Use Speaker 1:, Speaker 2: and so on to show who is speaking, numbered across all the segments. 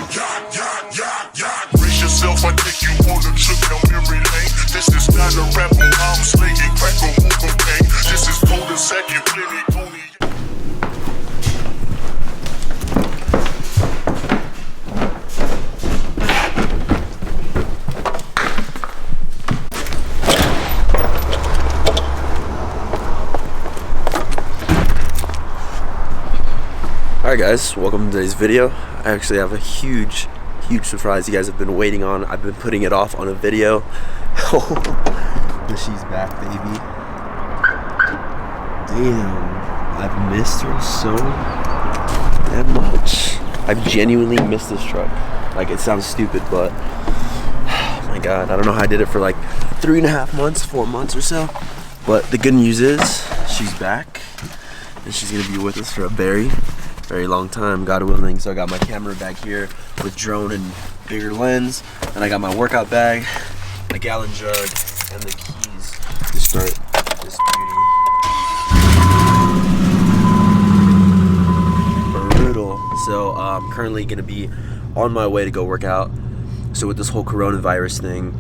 Speaker 1: Brace yourself, I take you on a trip down memory lane. This is not a rap, I'm slinging crack or cocaine. This is golden second, plenty only.
Speaker 2: Alright guys, welcome to today's video. I actually have a huge surprise you guys have been waiting on. I've been putting it off on a video. She's back, baby. Damn, I've missed her so damn much. I've genuinely missed this truck. Like, it sounds stupid, but oh my god, I don't know how I did it for like 3.5 months, 4 months or so. But the good news is she's back and she's gonna be with us for a very long time, God willing. So I got my camera bag here with drone and bigger lens, and I got my workout bag, a gallon jug, and the keys to start this beauty. Brutal. So I'm currently gonna be on my way to go work out. So with this whole coronavirus thing,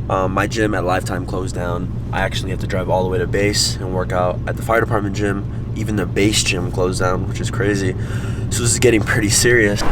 Speaker 2: my gym at Lifetime closed down. I actually have to drive all the way to base and work out at the fire department gym. Even the base gym closed down, which is crazy. So this is getting pretty serious.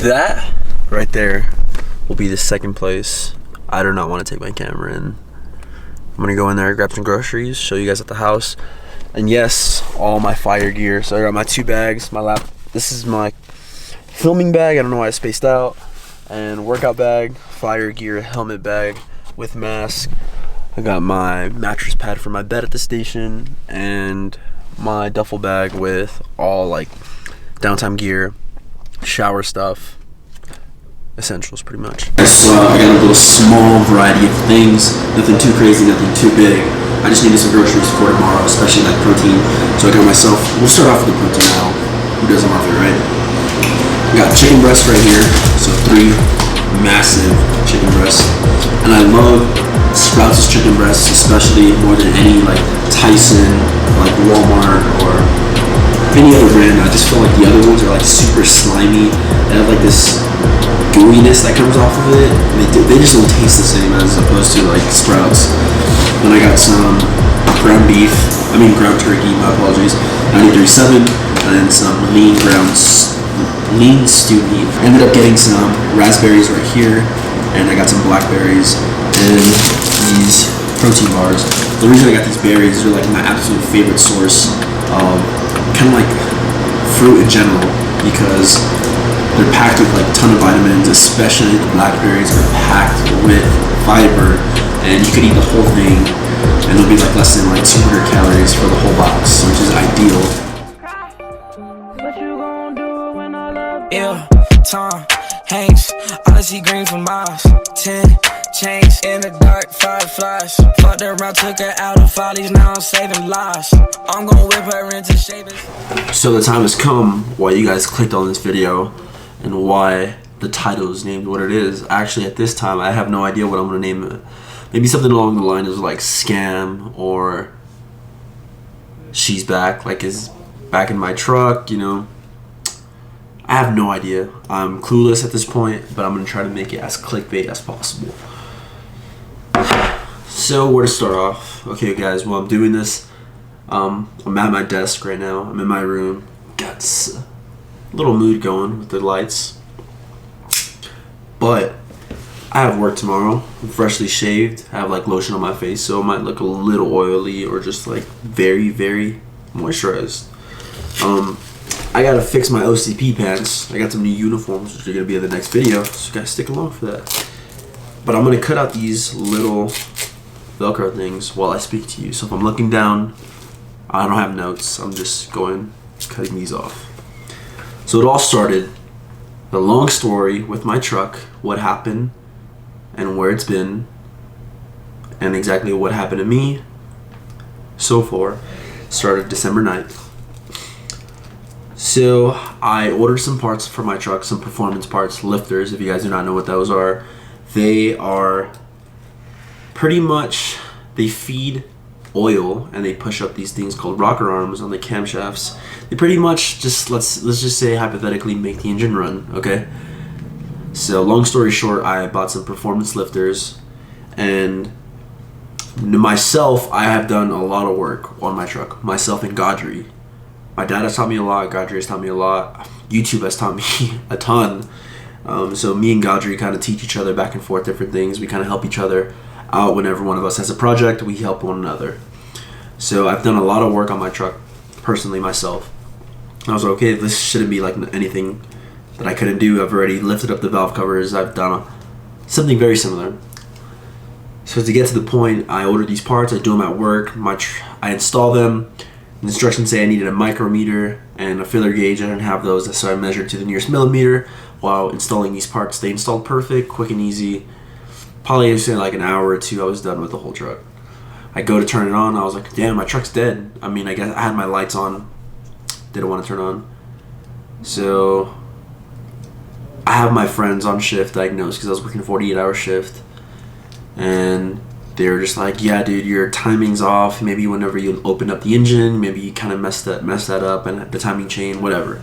Speaker 2: That right there will be the second place I do not want to take my camera in. I'm gonna go in there, grab some groceries, show you guys at the house, and yes, all my fire gear. So I got my 2 bags, my this is my filming bag, I don't know why I spaced out, and workout bag, fire gear, helmet bag with mask. I got my mattress pad for my bed at the station, and my duffel bag with all like downtime gear, shower stuff, essentials pretty much. So I got a little small variety of things, nothing too crazy, nothing too big. I just needed some groceries for tomorrow, especially like protein. So I got myself, we'll start off with the protein now. Who doesn't love it, right? We got chicken breasts right here, so 3 massive chicken breasts. And I love Sprouts' chicken breasts, especially more than any like Tyson, like Walmart, or any other brand. I just feel like the other ones are like super slimy. They have like this gooiness that comes off of it. They just don't taste the same as opposed to like Sprouts. Then I got some ground turkey, my apologies, 93.7, and then some lean stewed beef. I ended up getting some raspberries right here, and I got some blackberries and these protein bars. The reason I got these berries are like my absolute favorite source of kind of like fruit in general, because they're packed with like a ton of vitamins, especially the blackberries are packed with fiber, and you could eat the whole thing and it'll be like less than like 200 calories for the whole box, which is ideal.
Speaker 3: Yeah, Tom Hanks, all I see green for miles. 10 chains in the dark, 5 flies. Fucked around, took her out of follies, now I'm saving lives. I'm gonna whip her into shaving.
Speaker 2: So the time has come why you guys clicked on this video and why the title is named what it is. Actually, at this time, I have no idea what I'm gonna name it. Maybe something along the lines of like scam or she's back, like is back in my truck, you know. I have no idea. I'm clueless at this point, but I'm gonna try to make it as clickbait as possible. So where to start off? Okay, guys, while I'm doing this, I'm at my desk right now. I'm in my room. Got a little mood going with the lights, but I have work tomorrow. I'm freshly shaved. I have like lotion on my face, so it might look a little oily or just like very, very moisturized. I gotta fix my OCP pants. I got some new uniforms, which are gonna be in the next video, so you guys stick along for that. But I'm gonna cut out these little Velcro things while I speak to you. So if I'm looking down, I don't have notes. I'm just cutting these off. So it all started, the long story with my truck, what happened, and where it's been, and exactly what happened to me so far, started December 9th. So I ordered some parts for my truck, some performance parts, lifters. If you guys do not know what those are, they are pretty much, they feed oil and they push up these things called rocker arms on the camshafts. They pretty much just, let's just say hypothetically, make the engine run, okay? So long story short, I bought some performance lifters, and myself, I have done a lot of work on my truck, myself and Godry. My dad has taught me a lot, Godry has taught me a lot, YouTube has taught me a ton. So me and Godry kind of teach each other back and forth different things. We kind of help each other out. Whenever one of us has a project, we help one another. So I've done a lot of work on my truck, personally, myself. I was like, okay, this shouldn't be like anything that I couldn't do. I've already lifted up the valve covers. I've done something very similar. So to get to the point, I ordered these parts. I do them at work. I install them. The instructions say I needed a micrometer and a filler gauge. I didn't have those, so I measured to the nearest millimeter while installing these parts. They installed perfect, quick and easy. Probably in like an hour or two, I was done with the whole truck. I go to turn it on. I was like, damn, my truck's dead. I mean, I guess I had my lights on. Didn't want to turn on. So I have my friends on shift diagnosed because I was working a 48-hour shift. And they were just like, yeah, dude, your timing's off. Maybe whenever you open up the engine, maybe you kind of messed that up, and the timing chain, whatever.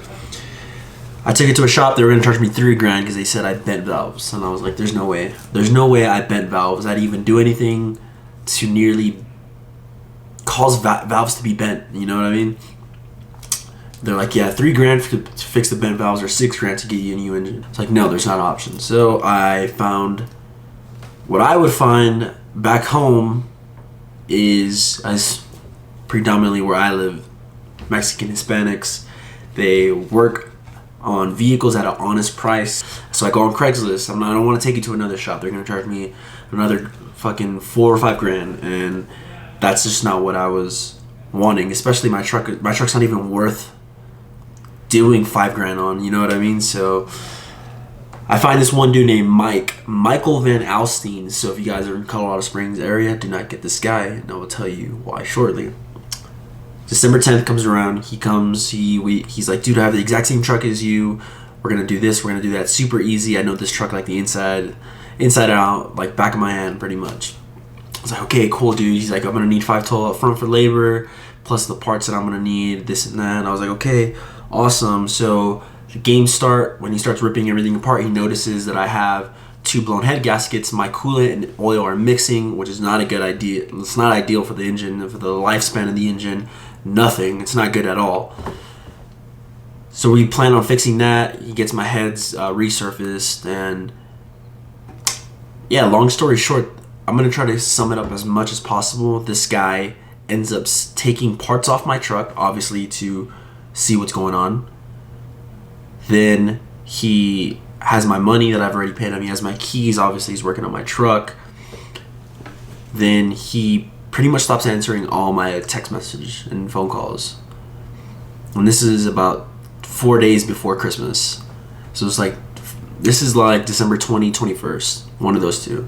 Speaker 2: I took it to a shop. They were going to charge me $3,000 because they said I bent valves. And I was like, there's no way. There's no way I bent valves. I'd even do anything to nearly cause valves to be bent. You know what I mean? They're like, yeah, $3,000 to fix the bent valves or $6,000 to get you a new engine. It's like, no, there's not an option. So I found what I would find back home is, as predominantly where I live, Mexican Hispanics, they work on vehicles at an honest price. So I go on Craigslist. I don't want to take you to another shop. They're gonna charge me another fucking $4,000 or $5,000, and that's just not what I was wanting. Especially my truck. My truck's not even worth doing $5,000 on. You know what I mean? So I find this one dude named Michael Van Alstyne. So if you guys are in Colorado Springs area, do not get this guy, and I will tell you why shortly. December 10th comes around. He comes. He's like, dude, I have the exact same truck as you. We're gonna do this. We're gonna do that. Super easy. I know this truck like the inside out, like back of my hand, pretty much. I was like, okay, cool, dude. He's like, I'm gonna need $5,000 up front for labor, plus the parts that I'm gonna need, this and that. And I was like, okay, awesome. So the game start. When he starts ripping everything apart, he notices that I have 2 blown head gaskets. My coolant and oil are mixing, which is not a good idea. It's not ideal for the engine, for the lifespan of the engine. Nothing. It's not good at all. So we plan on fixing that. He gets my heads resurfaced, and yeah, long story short, I'm gonna try to sum it up as much as possible. This guy ends up taking parts off my truck, obviously to see what's going on. Then he has my money that I've already paid him. He has my keys. Obviously, he's working on my truck. Then he pretty much stops answering all my text message and phone calls. And this is about 4 days before Christmas. So it's like This is like December 21st, one of those two.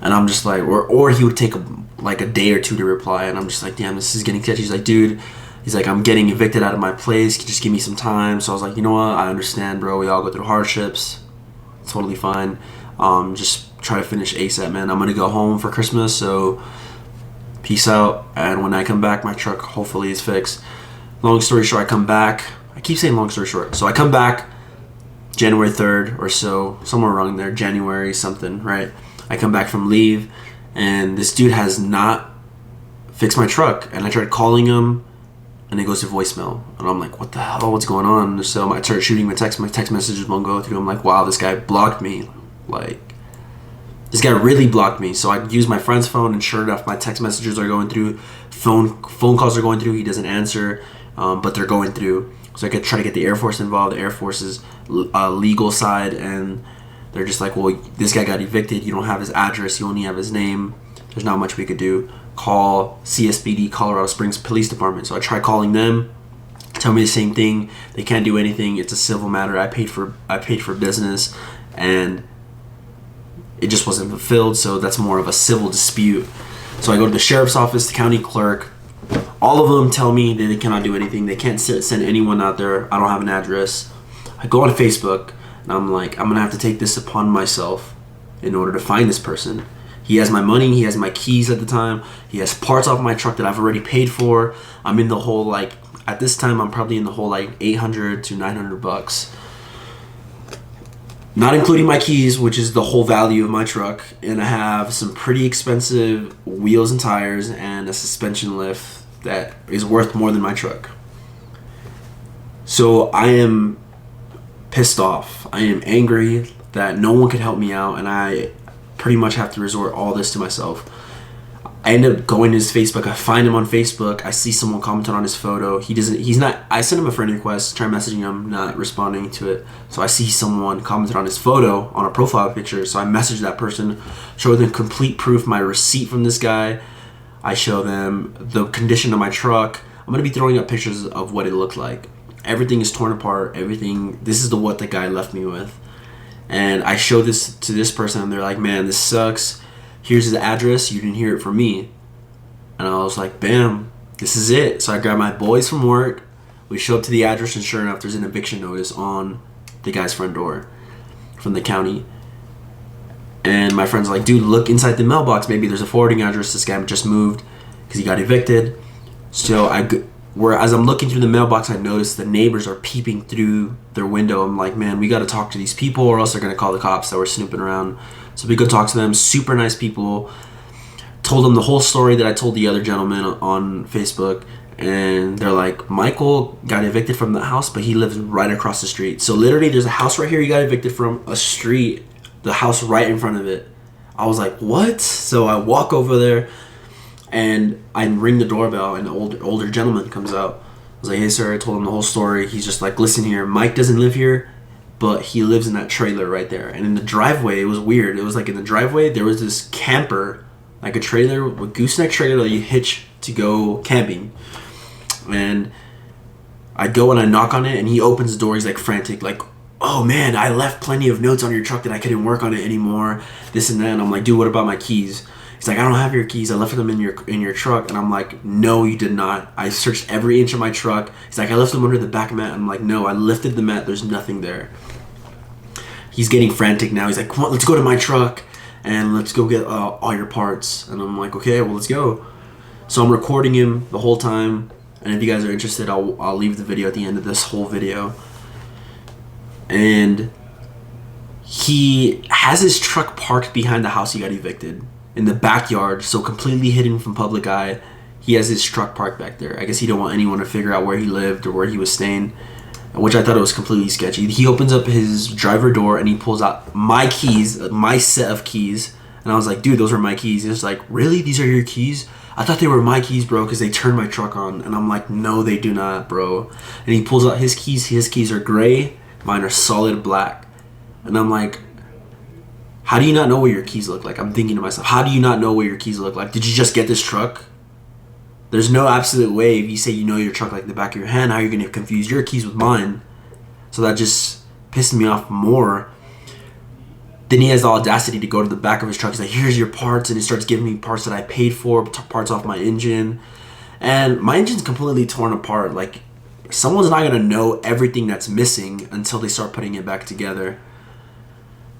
Speaker 2: And I'm just like, or he would take a day or two to reply, and I'm just like, damn, this is getting sketchy. He's like, dude, he's like, I'm getting evicted out of my place. Just give me some time. So I was like, you know what? I understand, bro. We all go through hardships. Totally fine. Just try to finish ASAP, man. I'm gonna go home for Christmas, so peace out. And when I come back, my truck hopefully is fixed. Long story short, I come back. I keep saying long story short. So I come back January 3rd or so, somewhere around there, January something, right? I come back from leave, and this dude has not fixed my truck. And I tried calling him, and it goes to voicemail. And I'm like, what the hell? What's going on? So I started shooting my text messages won't go through. I'm like, wow, this guy blocked me. Like, this guy really blocked me. So I use my friend's phone, and sure enough, my text messages are going through. Phone calls are going through. He doesn't answer, but they're going through. So I could try to get the Air Force involved. The Air Force's legal side, and they're just like, well, this guy got evicted. You don't have his address. You only have his name. There's not much we could do. Call CSPD, Colorado Springs Police Department. So I tried calling them. Tell me the same thing. They can't do anything. It's a civil matter. I paid for business, and it just wasn't fulfilled. So that's more of a civil dispute. So I go to the sheriff's office, the county clerk. All of them tell me that they cannot do anything. They can't send anyone out there. I don't have an address. I go on Facebook, and I'm like, I'm gonna have to take this upon myself in order to find this person. He has my money. He has my keys at the time. He has parts off my truck that I've already paid for. I'm in the whole, like, at this time, I'm probably in the whole, like, $800 to $900. Not including my keys, which is the whole value of my truck. And I have some pretty expensive wheels and tires and a suspension lift that is worth more than my truck. So I am pissed off. I am angry that no one could help me out, and I pretty much have to resort all this to myself. I end up going to his Facebook. I find him on Facebook. I see someone commented on his photo. I sent him a friend request, try messaging him, not responding to it. So I see someone commented on his photo on a profile picture. So I message that person, show them complete proof, my receipt from this guy. I show them the condition of my truck. I'm going to be throwing up pictures of what it looked like. Everything is torn apart. This is what the guy left me with. And I show this to this person, and they're like, man, this sucks. Here's his address. You didn't hear it from me. And I was like, bam, this is it. So I grabbed my boys from work. We show up to the address, and sure enough, there's an eviction notice on the guy's front door from the county. And my friend's like, dude, look inside the mailbox. Maybe there's a forwarding address. This guy just moved because he got evicted. So as I'm looking through the mailbox, I noticed the neighbors are peeping through their window. I'm like, man, we got to talk to these people, or else they're going to call the cops that were snooping around. So we go talk to them. Super nice people. Told them the whole story that I told the other gentleman on Facebook. And they're like, Michael got evicted from the house, but he lives right across the street. So literally, there's a house right here he got evicted from, a street, the house right in front of it. I was like, what? So I walk over there, and I ring the doorbell, and the older gentleman comes out. I was like, hey, sir. I told him the whole story. He's just like, listen here, Mike doesn't live here, but he lives in that trailer right there. And in the driveway, it was weird. It was like in the driveway, there was this camper, like a trailer, a gooseneck trailer that you hitch to go camping. And I go and I knock on it, and he opens the door. He's like frantic, like, oh man, I left plenty of notes on your truck that I couldn't work on it anymore, this and that. And I'm like, dude, what about my keys? He's like, I don't have your keys. I left them in your truck. And I'm like, no, you did not. I searched every inch of my truck. He's like, I left them under the back mat. I'm like, no, I lifted the mat. There's nothing there. He's getting frantic now. He's like, come on, let's go to my truck, and let's go get all your parts. And I'm like, okay, well, let's go. So I'm recording him the whole time. And if you guys are interested, I'll leave the video at the end of this whole video. And he has his truck parked behind the house he got evicted in the backyard, so completely hidden from public eye. He has his truck parked back there. I guess he don't want anyone to figure out where he lived or where he was staying, which I thought it was completely sketchy. He opens up his driver door, and he pulls out my keys, my set of keys. And I was like, dude, those are my keys. He's like, really? These are your keys? I thought they were my keys, bro, because they turned my truck on. And I'm like, no, they do not, bro. And he pulls out his keys. His keys are gray. Mine are solid black. And I'm like, how do you not know what your keys look like? I'm thinking to myself, how do you not know what your keys look like? Did you just get this truck? There's no absolute way, if you say you know your truck like the back of your hand, how are you going to confuse your keys with mine? So that just pissed me off more. Then he has the audacity to go to the back of his truck. He's like, here's your parts. And he starts giving me parts that I paid for, parts off my engine. And my engine's completely torn apart. Like, someone's not going to know everything that's missing until they start putting it back together.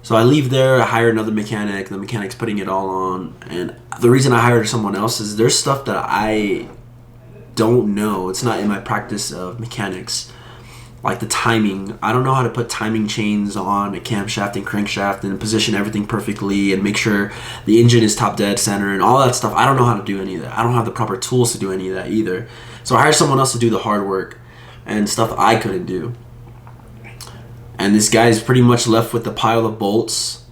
Speaker 2: So I leave there, I hire another mechanic. The mechanic's putting it all on. And the reason I hired someone else is there's stuff that I don't know. It's not in my practice of mechanics. Like the timing. I don't know how to put timing chains on a camshaft and crankshaft and position everything perfectly and make sure the engine is top dead center and all that stuff. I don't know how to do any of that. I don't have the proper tools to do any of that either. So I hired someone else to do the hard work and stuff I couldn't do. And this guy's pretty much left with a pile of bolts.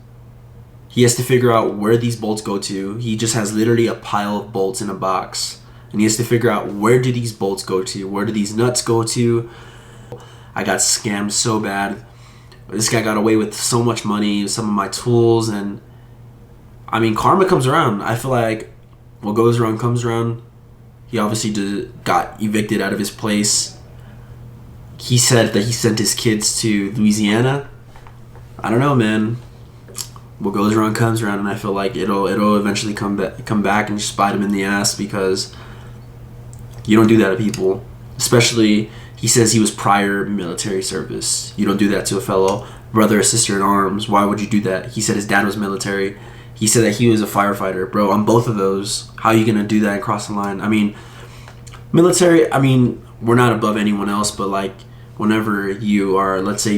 Speaker 2: He has to figure out where these bolts go to. He just has literally a pile of bolts in a box. And he has to figure out, where do these bolts go to? Where do these nuts go to? I got scammed so bad. This guy got away with so much money, some of my tools, and I mean, karma comes around. I feel like what goes around comes around. He obviously got evicted out of his place. He said that he sent his kids to Louisiana. I don't know, man. What goes around comes around, and I feel like it'll eventually come back and just bite him in the ass, because you don't do that to people. Especially, he says he was prior military service. You don't do that to a fellow brother or sister in arms. Why would you do that? He said his dad was military. He said that he was a firefighter. Bro, on both of those, how are you going to do that and cross the line? I mean, military, I mean, we're not above anyone else, but like, whenever you are, let's say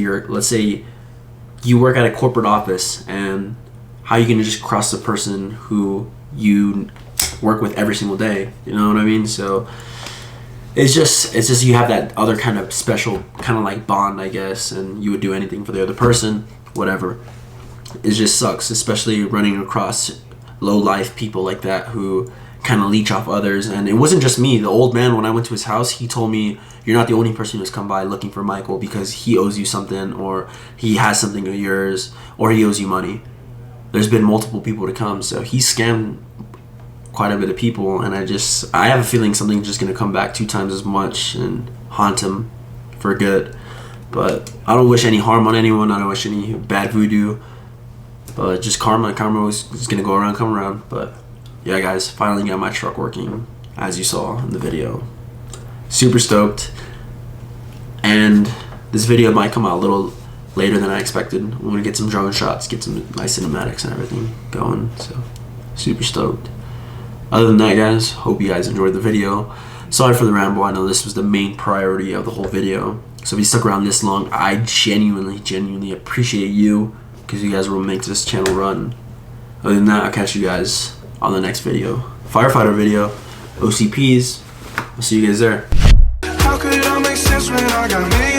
Speaker 2: you work at a corporate office, and how are you going to just cross the person who you work with every single day? You know what I mean? So it's just you have that other kind of special kind of like bond, I guess, and you would do anything for the other person, whatever. It just sucks, especially running across low life people like that who kind of leech off others. And it wasn't just me. The old man, when I went to his house, he told me, you're not the only person who's come by looking for Michael, because he owes you something, or he has something of yours, or he owes you money. There's been multiple people to come, so he scammed quite a bit of people, and I have a feeling something's just going to come back 2 times as much and haunt him for good. But I don't wish any harm on anyone. I don't wish any bad voodoo. But just karma is going to go around, come around. But yeah, guys, finally got my truck working, as you saw in the video. Super stoked. And this video might come out a little later than I expected. I'm going to get some drone shots, get some nice cinematics and everything going. So super stoked. Other than that, guys, hope you guys enjoyed the video. Sorry for the ramble. I know this was the main priority of the whole video. So if you stuck around this long, I genuinely appreciate you, because you guys will make this channel run. Other than that, I'll catch you guys on the next video. Firefighter video, OCPs. I'll see you guys there.
Speaker 4: How could it all make sense when I got me?